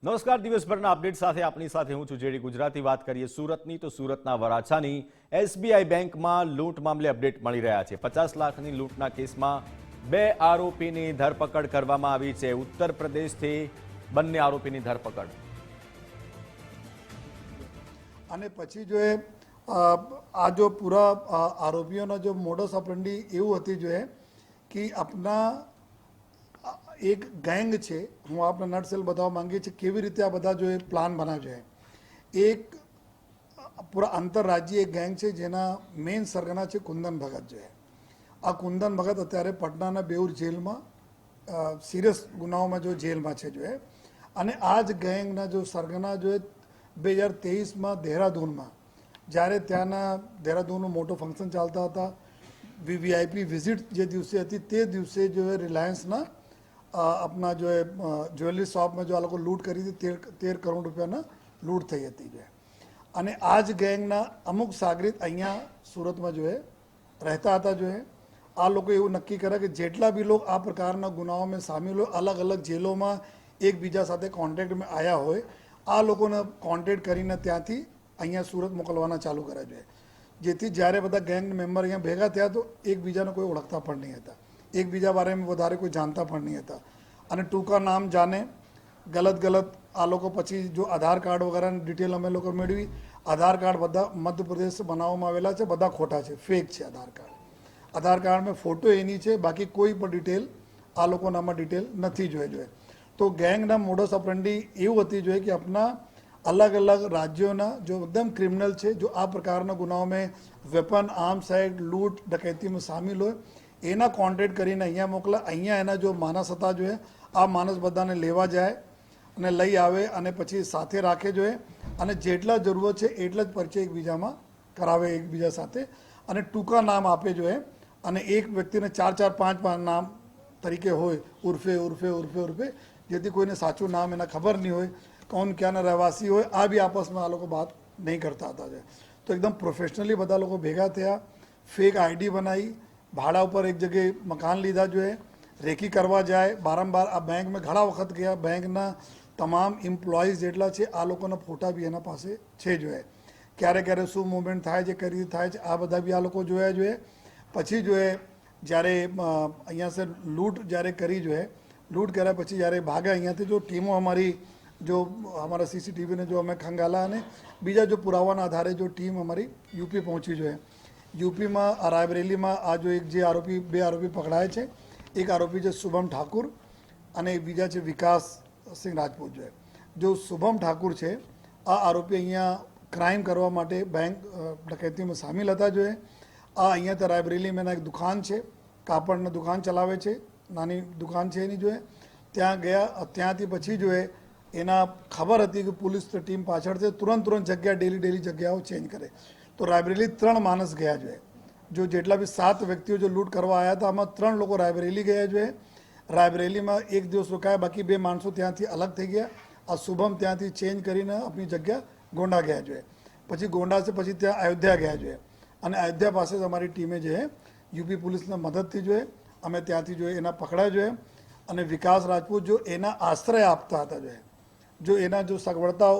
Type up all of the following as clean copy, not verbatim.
નમસ્કાર, દિવસભરના અપડેટ સાથે આપણી સાથે હું છું જેડી ગુજરાતી। વાત કરીએ સુરતની તો સુરતના વરાછાની એસબીઆઈ બેંકમાં લૂંટ મામલે અપડેટ મળી રહ્યા છે। 50 લાખની લૂંટના કેસમાં 2 આરોપીની ધરપકડ કરવામાં આવી છે। ઉત્તર પ્રદેશથી બંને આરોપીની ધરપકડ। અને પછી જો આ જો પૂરા આરોપીઓના જો મોડસ ઓપરેન્ડી એવું હતી જો કે આપના એક ગેંગ છે। હું આપને નટસેલ બતાવવા માંગીએ છીએ કેવી રીતે આ બધા જો પ્લાન બનાવ્યો છે। એક પૂરા આંતરરાજ્ય એક ગેંગ છે જેના મેઇન સરગના છે કુંદન ભગત જો આ કુંદન ભગત અત્યારે પટનાના બેઉર જેલમાં સિરિયસ ગુનાઓમાં જો જેલમાં છે જો અને આ જ ગેંગના જો સરગના જો 2023માં દેહરાદૂનમાં જ્યારે ત્યાંના દેહરાદૂનનું મોટો ફંક્શન ચાલતા હતા, વીવીઆઈપી વિઝિટ જે દિવસે હતી તે દિવસે જો રિલાયન્સના अपना जो है ज्वेलरी शॉप में जो आ लोग लूट करी थी 13 करोड़ रुपयाना लूट થઈ હતી જો અને આ જ ગેંગના અમુક સાગરીત અહીંયા સુરતમાં જો રહેતા હતા જો આ લોકો એવું નક્કી કરે કે જેટલા બી લોકો આ પ્રકારના ગુનાઓમાં સામેલ હોય અલગ અલગ જેલોમાં એકબીજા સાથે કોન્ટેક્ટમાં આવ્યા હોય આ લોકોને કોન્ટેક્ટ કરીને ત્યાંથી અહીંયા સુરત મોકલવાના ચાલુ કર્યા છે, જેથી જ્યારે બધા ગેંગ મેમ્બર અહીંયા ભેગા થયા તો એકબીજાને કોઈ ઓળખતા પણ નહીં હતા, એકબીજા બારેમાં વધારે કોઈ જાણતા પણ નહીં હતા અને ટૂંકા નામ જાણે ગલત આ લોકો પછી જો આધાર કાર્ડ વગેરેની ડિટેલ અમે લોકો મેળવી। આધાર કાર્ડ બધા મધ્યપ્રદેશ બનાવવામાં આવેલા છે, બધા ખોટા છે, ફેક છે આધાર કાર્ડમાં ફોટો એની છે, બાકી કોઈ પણ ડિટેલ આ લોકોનામાં ડિટેલ નથી જોઈએ। તો ગેંગના મોડસ ઓપરેન્ડી એવું હતી જોઈએ કે આપણા અલગ અલગ રાજ્યોના જો એકદમ ક્રિમિનલ છે જો આ પ્રકારના ગુનાઓમાં વેપન આર્મ્સ એક્ટ લૂંટ ડકૈતીમાં સામેલ હોય એના કોન્ટેક્ટ કરીને અહીંયા મોકલા। અહીંયા એના જો માણસ હતા જોઈએ આ માણસ બધાને લેવા જાય અને લઈ આવે અને પછી સાથે રાખે જોઈએ અને જેટલા જરૂરત છે એટલા જ પરિચય એકબીજામાં કરાવે એકબીજા સાથે અને ટૂંકા નામ આપે જોઈએ અને એક વ્યક્તિને 4 5 નામ તરીકે હોય ઉર્ફે જેથી કોઈને સાચું નામ એના ખબર નહીં હોય, કોણ ક્યાંના રહેવાસી હોય આ બી આપસમાં આ લોકો વાત નહીં કરતા હતા। તો એકદમ પ્રોફેશનલી બધા લોકો ભેગા થયા, ફેક આઈડી બનાવી, ભાડા ઉપર એક જગ્યાએ મકાન લીધા જોઈએ, રેકી કરવા જાય બારંબાર આ બેંકમાં ઘણા વખત ગયા, બેંકના તમામ એમ્પ્લોઈઝ જેટલા છે આ લોકોના ફોટા બી એના પાસે છે જોઈએ, ક્યારે શું મુવમેન્ટ થાય છે કઈ રીતે થાય છે આ બધા બી આ લોકો જોયા જોઈએ। પછી જોઈએ જ્યારે અહીંયા સે લૂંટ જ્યારે કરી જોઈએ, લૂંટ કર્યા પછી જ્યારે ભાગ્યા અહીંયાથી જો ટીમો અમારી જો અમારા સીસીટીવીને જો અમે ખંગાલા અને બીજા જો પુરાવાના આધારે જો ટીમ અમારી યુપી પહોંચી જોઈએ। યુપીમાં રાયબરેલીમાં આ જો એક જે આરોપી 2 આરોપી પકડાય છે, એક આરોપી છે શુભમ ઠાકુર અને બીજા છે વિકાસ સિંહ રાજપૂત જો શુભમ ઠાકુર છે આ આરોપી અહીંયા ક્રાઇમ કરવા માટે બેંક ડકૈતીમાં સામેલ હતા જોઈએ। આ અહીંયા તો રાયબરેલીમાં એક દુકાન છે, કાપડની દુકાન ચલાવે છે, નાની દુકાન છે એની જોઈએ, ત્યાં ગયા, ત્યાંથી પછી જોઈએ એના ખબર હતી કે પોલીસ ટીમ પાછળ છે, તુરંત જગ્યા ડેલી જગ્યાઓ ચેન્જ કરે। તો રાયબરેલી 3 માણસ ગયા જોઈએ જો જેટલા બી 7 વ્યક્તિઓ જો લૂંટ કરવા આવ્યા હતા આમાં 3 લોકો રાયબરેલી ગયા જોઈએ, રાયબરેલીમાં 1 દિવસ રોકાયા, બાકી 2 માણસો ત્યાંથી અલગ થઈ ગયા। આ શુભમ ત્યાંથી ચેન્જ કરીને આપણી જગ્યા ગોંડા ગયા જોઈએ, પછી ગોંડા છે પછી ત્યાં અયોધ્યા ગયા જોઈએ અને અયોધ્યા પાસે જ અમારી ટીમે જે યુપી પોલીસના મદદથી જોઈએ અમે ત્યાંથી જોઈએ એના પકડાય જોઈએ અને વિકાસ રાજપૂત જો એના આશ્રય આપતા હતા જો એના જો સગવડતા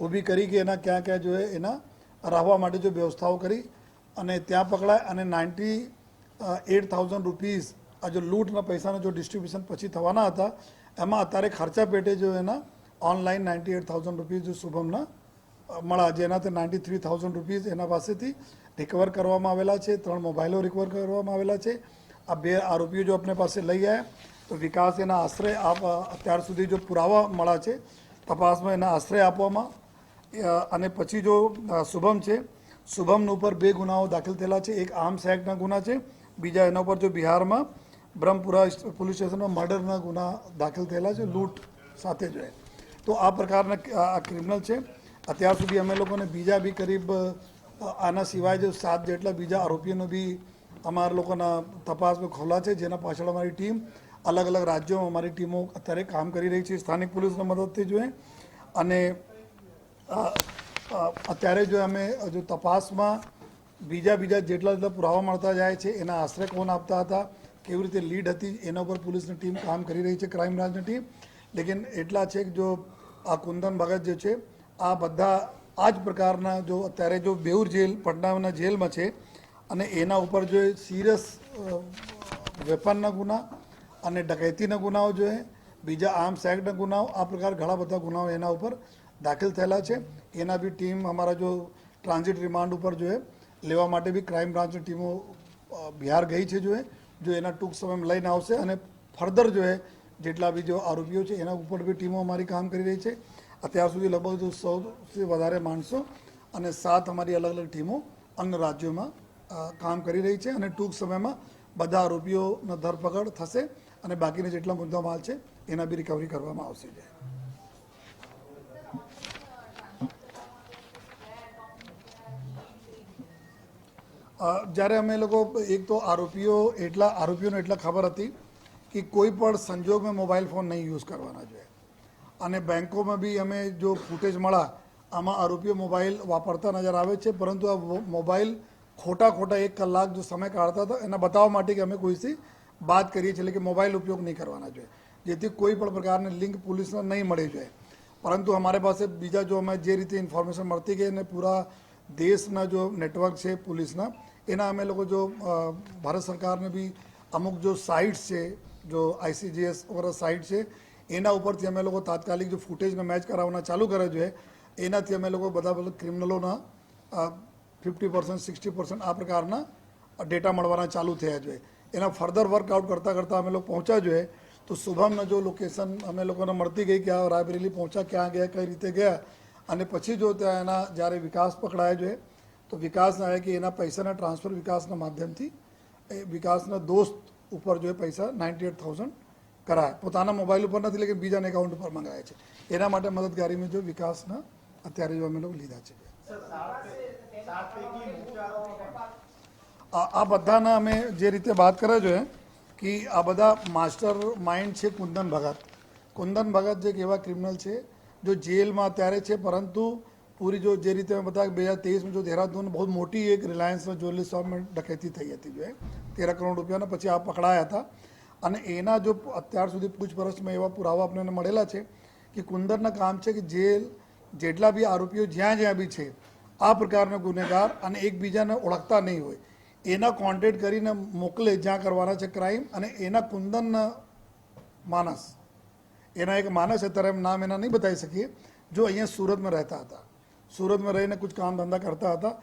ઊભી કરી કે એના ક્યાં જોઈએ એના રહેવા માટે જો વ્યવસ્થાઓ કરી અને ત્યાં પકડાય અને 98,000 રૂપીઝ આ જો લૂંટના પૈસાના જો ડિસ્ટ્રીબ્યુશન પછી થવાના હતા એમાં અત્યારે ખર્ચા પેટે જો એના ઓનલાઈન 98,000 રૂપીઝ જો શુભમના મળ્યા, જેનાથી 93,000 રૂપીઝ એના પાસેથી રિકવર કરવામાં આવેલા છે, 3 મોબાઈલો રિકવર કરવામાં આવેલા છે। આ 2 આરોપીઓ જો આપણે પાસે લઈ આવ્યા તો વિકાસ એના આશ્રય અત્યાર સુધી જો પુરાવા મળ્યા છે તપાસમાં એના આશ્રય આપવામાં અને પછી જો શુભમ છે શુભમના ઉપર 2 ગુનાઓ દાખલ થયેલા છે, એક આર્મ્સ એક્ટના ગુના છે, બીજા એના ઉપર જો બિહારમાં બ્રહ્મપુરા પોલીસ સ્ટેશનમાં મર્ડરના ગુના દાખલ થયેલા છે લૂંટ સાથે જોઈએ। તો આ પ્રકારના આ ક્રિમિનલ છે। અત્યાર સુધી અમે લોકોને બીજા બી કરીબ આના સિવાય જો 7 જેટલા બીજા આરોપીઓનો બી અમારા લોકોના તપાસમાં ખોલા છે, જેના પાછળ અમારી ટીમ અલગ અલગ રાજ્યોમાં અમારી ટીમો અત્યારે કામ કરી રહી છે સ્થાનિક પોલીસના મદદથી જોઈએ અને અત્યારે જો અમે જો તપાસમાં બીજા જેટલા પુરાવા મળતા જાય છે એના આશ્રય કોણ આપતા હતા, કેવી રીતે લીડ હતી એના ઉપર પોલીસની ટીમ કામ કરી રહી છે, ક્રાઇમ બ્રાન્ચની ટીમ। લેકિન એટલા છે કે જો આ કુંદન ભગત જે છે આ બધા આ જ પ્રકારના જો અત્યારે જો બેઉર જેલ પટનાના જેલમાં છે અને એના ઉપર જો સિરિયસ વેપનના ગુના અને ડકૈતીના ગુનાઓ જો બીજા આર્મ્સ એક્ટના ગુનાઓ આ પ્રકાર ઘણા બધા ગુનાઓ એના ઉપર દાખલ થયેલા છે. એના બી ટીમ અમારા જો ટ્રાન્ઝિટ રિમાન્ડ ઉપર જો લેવા માટે બી ક્રાઇમ બ્રાન્ચની ટીમો બિહાર ગઈ છે જો એના ટૂંક સમયમાં લઈને આવશે અને ફર્ધર જો જેટલા બી જો આરોપીઓ છે એના ઉપર બી ટીમો અમારી કામ કરી રહી છે. અત્યાર સુધી લગભગ 100થી વધારે માણસો અને 7 અમારી અલગ અલગ ટીમો અન્ય રાજ્યોમાં કામ કરી રહી છે અને ટૂંક સમયમાં બધા આરોપીઓનો ધરપકડ થશે અને બાકીના જેટલા મુદ્દા માલ છે એના બી રિકવરી કરવામાં આવશે. જ્યારે અમે લોકો એક તો આરોપીઓને એટલા ખબર હતી કે કોઈ પણ સંજોગમાં મોબાઈલ ફોન નહીં યુઝ કરવાના જોઈએ અને બેંકોમાં બી અમે જો ફૂટેજ મળ્યા આમાં આરોપીઓ મોબાઈલ વાપરતા નજર આવે છે, પરંતુ આ મોબાઈલ ખોટા 1 કલાક જો સમય કાઢતા હતા એના બતાવવા માટે કે અમે કોઈથી વાત કરીએ છીએ કે મોબાઈલ ઉપયોગ નહીં કરવાના જોઈએ, જેથી કોઈ પણ પ્રકારની લિંક પોલીસને નહીં મળી જોઈએ. પરંતુ અમારી પાસે બીજા જો અમે જે રીતે ઇન્ફોર્મેશન મળતી ગઈ અને પૂરા દેશના જો નેટવર્ક છે પોલીસના એના અમે લોકો જો ભારત સરકારને બી અમુક જો સાઇટ્સ છે જો ICGS વગેરે સાઇટ છે એના ઉપરથી અમે લોકો તાત્કાલિક જો ફૂટેજને મેચ કરાવવાના ચાલુ કરે જોઈએ. એનાથી અમે લોકો બધા ક્રિમિનલોના 50% 60% આ પ્રકારના ડેટા મળવાના ચાલુ થયા જોઈએ. એના ફર્ધર વર્કઆઉટ કરતાં અમે લોકો પહોંચ્યા જોઈએ. તો શુભમના જો લોકેશન અમે લોકોને મળતી ગઈ કે આ રાયબરેલી પહોંચ્યા, ક્યાં ગયા, કઈ રીતે ગયા અને પછી જો ત્યાં એના જ્યારે વિકાસ પકડાયા જોઈએ તો વિકાસના આવે કે એના પૈસાના ટ્રાન્સફર વિકાસના માધ્યમથી એ વિકાસના દોસ્ત ઉપર જો પૈસા 98,000 કરાય, પોતાના મોબાઈલ ઉપર નથી લેકિન બીજાના એકાઉન્ટ ઉપર મંગાવે છે. એના માટે મદદગારીમાં જો વિકાસના અત્યારે જો અમે લોકો લીધા છે. આ બધાના અમે જે રીતે વાત કરે જોઈએ કે આ બધા માસ્ટર માઇન્ડ છે કુંદન ભગત જે એક એવા ક્રિમિનલ છે જો જેલમાં અત્યારે છે, પરંતુ પૂરી જો જે રીતે બધા 2023માં જો દેહરાદૂન બહુ મોટી એક રિલાયન્સના જ્વેલરી શોપમાં ડકૈતી થઈ હતી જો 13 કરોડ રૂપિયાના પછી આ પકડાયા હતા અને એના જો અત્યાર સુધી પૂછપરછમાં એવા પુરાવા આપણને મળેલા છે કે કુંદનના કામ છે કે જેટલા બી આરોપીઓ જ્યાં બી છે આ પ્રકારના ગુનેગાર અને એકબીજાને ઓળખતા નહીં હોય એના કોન્ટેક્ટ કરીને મોકલે જ્યાં કરવાના છે ક્રાઇમ અને એના કુંદનના એના એક માણસ અત્યારે નામ એના નહીં બતાવી શકીએ જો અહીંયા સુરતમાં રહેતા હતા, સુરતમાં રહીને કુછ કામ ધંધા કરતા હતા.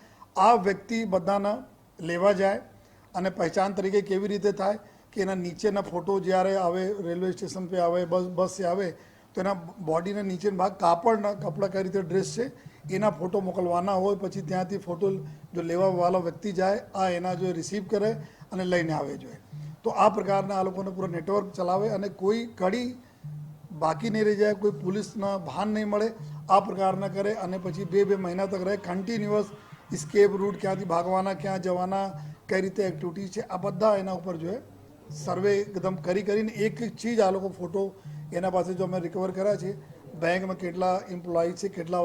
આ વ્યક્તિ બધાના લેવા જાય અને પહેચાન તરીકે કેવી રીતે થાય કે એના નીચેના ફોટો જ્યારે આવે રેલવે સ્ટેશન पे આવે બસ से આવે તો એના બોડીના નીચેના ભાગ કાપડના કપડાં કઈ રીતે ડ્રેસ છે એના ફોટો મોકલવાના હોય, પછી ત્યાંથી ફોટો જો લેવાવાળો વ્યક્તિ જાય આ એના જો રિસીવ કરે અને લઈને આવે જોઈએ. તો આ પ્રકારના આ લોકોને પૂરો નેટવર્ક ચલાવે અને કોઈ કડી બાકી નહીં રહી જાય, કોઈ પોલીસના ભાન નહીં મળે આ પ્રકારના કરે અને પછી 2 મહિના તક રહે કન્ટિન્યુઅસ સ્કેપ રૂટ, ક્યાંથી ભાગવાના, ક્યાં જવાના, કઈ રીતે એક્ટિવિટી છે આ બધા એના ઉપર જો સર્વે એકદમ કરીને એક ચીજ આ લોકો ફોટો એના પાસે જો અમે રિકવર કર્યા છે બેંકમાં કેટલા એમ્પ્લોય છે, કેટલા